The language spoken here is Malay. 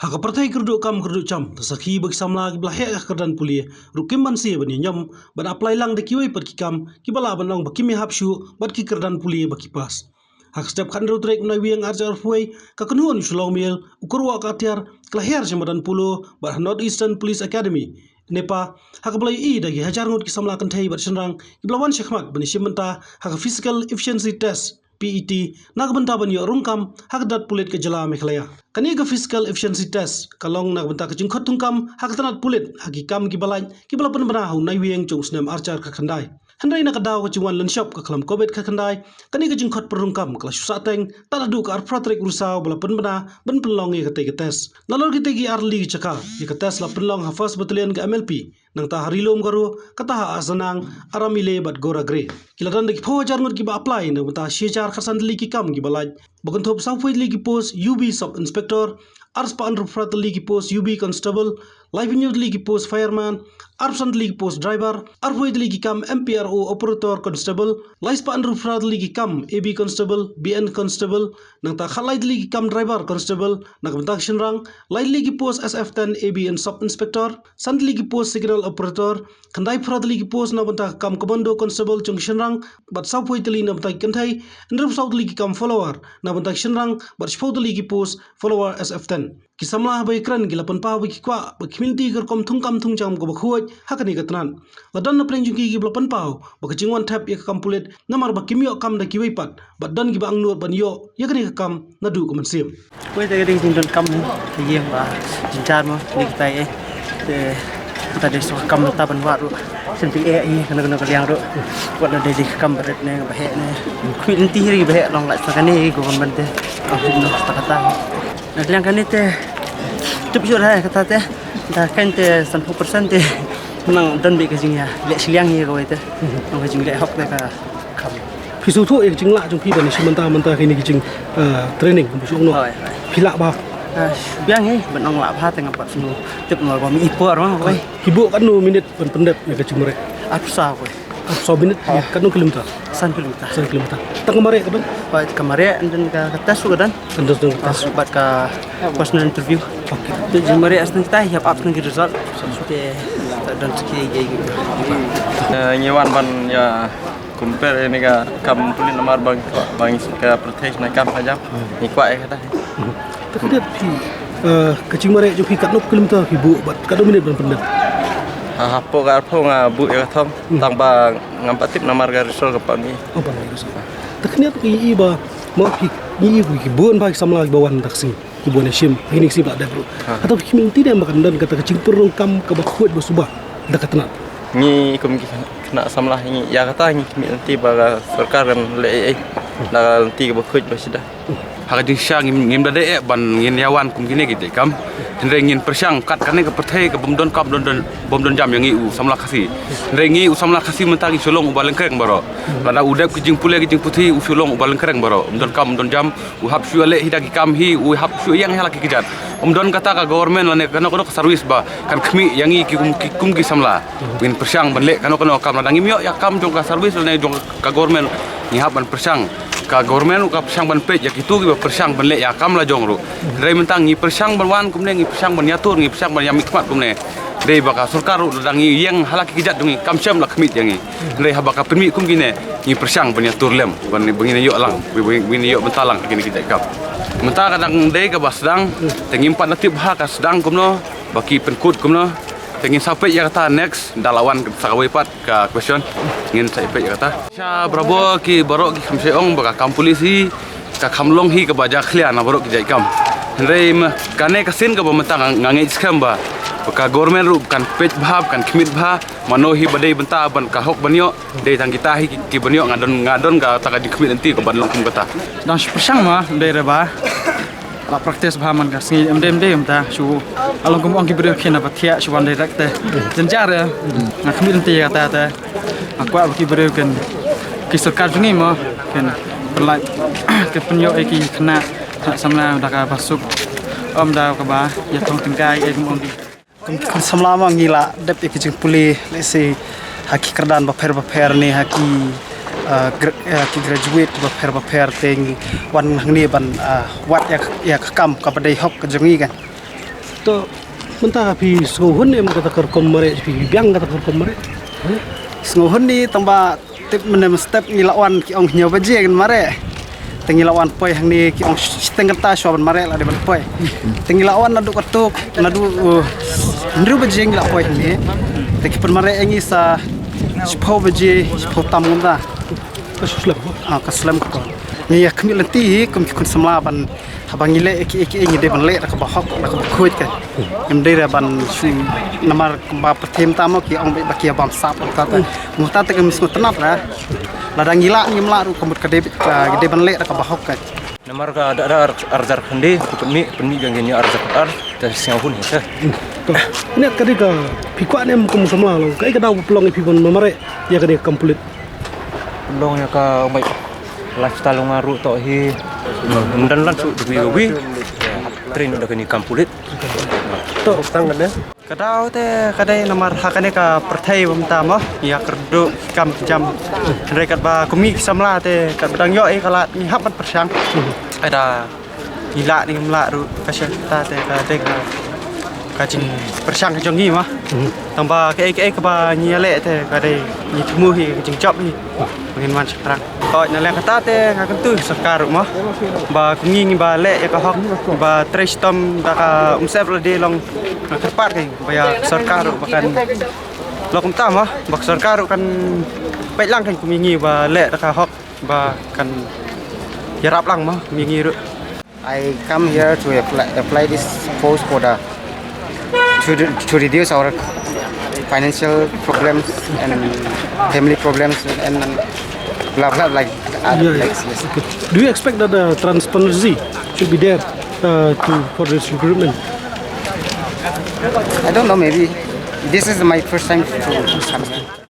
Haka partai kerdu kam kerdu cam tasaki bagi samla ki belah hek kerdan pulie rukim ban se bani nyam ban apply lang de kiwai per ki kam ki bala ban long baki me hapshu bat ki kerdan pulie baki pas hak step kan ro trek na wieng arjar fuai ka kenuan sulong mil ukurwa ka tiar klaher jamadan pulo bat North Eastern Police Academy Nepa haka belai I dagi hajar ngot ki samla kan thai bat senrang ki belawan syekmat bani simenta haka physical efficiency test PET nagbenta ban yo rungkam hak dat pulit ke jela mekhlaya kani ga physical efficiency test kalong nagbenta ke jingkhot tungkam hak tanat pulit haki kam ki balai ki bala pen bana hu nai wieng chung snem archar ka khandai handai na kadaw ke jingwan len shop ka khlam covid ka khandai kani ga jingkhot perungkam kala susa teng tala du ka ar pratrek rusau bala pen bana ben pelong ye ka test nalor ki tegi arli ki chaka ye ka test la pelong ha first battalion ga MLP nang ta harilom garu kata ha asanang aramile bat gora gre kilatan de ki pho jar ngot ki ba apply na ta shejar khasan li ki kam ki balaj bagan thop safoi li ki post UB sub inspector arspa andru frat li ki post UB constable live news li ki post fireman arpsan li ki post driver arfoi li ki kam MPRO operator constable laispa andru frat li ki kam AB constable BN constable nang ta khalai li ki kam driver constable nak bentak shinrang lai li ki post SF10 ABN sub inspector san li ki post signal operator khandai frat li ki post na bentak kam commando constable chung shinrang bat safoi li na bentak kanthai ndrup saut li ki kam follower na bentak shinrang bat shfau li ki post follower SF10 kisamla bai kran gila pan pa bai kwa ba community gar kom thungkam thungjam go bakhuaj hakani gatnan ladan na pleng jungi gi blapan pau ba kachingwan thap ek kampulet namar ba kimyo kam da kiwai pat ba dan gi ba angnur ban yo yakani kam nadu ko mansim quay tới đây thì đơn cầm thì riêng và chính tra mà đi tay ấy để ta để số cầm ta bận vặt rồi xem tiếng e gì cái liang rồi còn là để cầm bật này cái hệ này khuyên tí thì hệ lòng lại cái này của mình thế nó kata liang cái này thế chụp chút hay kata thế ta kan thế 100% thế nang đơn bị cái gì nhỉ lệ liang gì rồi thế nó cái gì lệ học đây cả cầm phi su thu ek jing la jung phi ban shi manta kini ki jing training ko su no phi la ba biang ấy vẫn ông lạ phát thành ngập sunu tiếp ngồi vào mỹ po rồi không hibu kan no minute ban pendet ya ka cimre apa sao vậy so minute kan no kilometer 1 kilometer 1 kilometer tang mare ka ban baik kemarin dan ke tes juga dan tes buat ke personal interview tu kemarin asal kita hiap up dengan result sudah dan sekian gitu nyewan ban ya compare ini ka kam pulin nomor bang ka protection kam aja ni kuat kata takdet pi kecing mare jo pi kat 6 kilometer hibu bat ka 2 minit ban pendet hapo ka arpo nga bu ya thong tang ba ngampatip nomor ga result ka pani oh ban result taknet ki ba mo pi ni ki bon ba samla bawan taksi ki bon shim ini si ba da bro atau ki minti dem makan dan kata kecing perung kam ka bakhuat basubah dakatna ni kum kena samlah ni ya kata ni nanti baga sarkar kan le la nanti ka bakhuat basida hak jing syang ngim da de ban ngin yawan kum gini gitu kam tendre ngin persyang kat kan ke perthai ke bom don jam yang u samla khasi rengi u samla khasi mentagi sulong ubaleng kereng baro lada udap ke jing pule ke jing puthi u sulong ubaleng kereng baro don jam u hap syu le hidagi kam hi u hap syu yang halaki kijat don kata ka government lane kana kono service ba kan khmi yang i kum ki samla win persyang ban le kana kam lada ngim yo ya kam jong ka service lane jong ka government ni hap ban persyang ka government ka persang ban pej ya kitu ki persang ban le ya kam la jong ru rei mentang ngi persang ban wan kumne ngi persang ban yatur ngi persang ban yam ikmat kumne rei baka sarkar ru dangi yang halaki kijat dungi kam syam la khmit yangi rei habaka permi kum gine ngi persang ban yatur lem ban bengine yo lang bengine yo bentalang gini kijat kam menta kadang dei ka basdang tengim pat natib ha ka sedang kumno baki penkut kumno tengin sampai ya kata next dalawan sakawai pat ke question ingin sampai ya kata sya brabo ki barok ki khamseong baka kam polisi ka khamlong hi ka baja khlian na barok ki jai kam rei ma kane kasin ka bamatang ngangai skam ba baka government ru kan pej bhab kan khmit bha mano hi badai benta ban ka hok banyo dei tang kita hi ki banyo ngadon ka taka di khmit nanti ka ban long kum kata dan persang mah dari ba la praktis bahaman ka singi mdm ta shu along kum ong ki bro khina pathia shu wan direct te jenjar na khmit nanti kata ta akwa ki bro kan ki sarkar jungi mo kan pelai ke penyo ki kena samla dah ka basuk om da ka ba ya tong tengkai kum ong kum samla ma ngila dep ki jing puli le se haki kerdan ba pher ni haki ki graduate ba pher teng wan ni ban wat ya kam ka badai hok ka jungi kan To mentah pi skohun em kata kerkom mare pi biang kata kerkom mare. Sengohon ni tambah tip menem step ngilawan ki ong nyawa je kan mare. Tengilawan poi hang ni ki ong setengah ta swaban mare la de ban poi. Tengilawan nadu katuk nadu ndru baje ngila poi ni. Teki pen mare engi sa spau baje spau tamunda. Kasuslam. Kaslam ko. Ni ya kami lenti kum kun samla ban habang ile eki ngi de ban le ka bahok ka khoi ka. Em de ra ban su namar ba pertem tamo ki ong ba ki bam sap ta ta. Mu ta ke mis tenap la. Ladang gila ngimla ru kembut ka de ban le ka bahok ka. Namar ka ada arjar khande penni yang ini arjar ar ta siang hun he. Ini kadika pikwa nem kum samla lo. Kai kada pelong pi bon mare ya kadika complete. Long ya ka mai lifestyle ngaru to hi mundan lan su dewi train udah kini kampulit To tangan ya. Kadau te kadai namar hakane ka perthai bam tamo ya kerdu kam jam rekat ba kumi samla te kat bedang yo kala ni hapat persang. Ada gila ni mla ru kasya ta te ka te ka jing persang jongi mah. Tambah ke ba nyale te kadai ni temu hi jing job ni. Mungkin man sekarang. Kau nyale kata te ngakan tu sekarang mah. Ba kungi ba le ya ka hok ba trash tom da ka umsep la de long kerpat kai baya sarkar bahkan lokum tama bak sarkar kan baik lang kan kumingi ba le da ka hok ba kan yarap lang mah mingi ru. I come here to apply this post for the to reduce our financial problems and family problems and blah blah like yes. Okay. Do you expect that the transparency should be there for this recruitment? I don't know, maybe this is my first time to come here.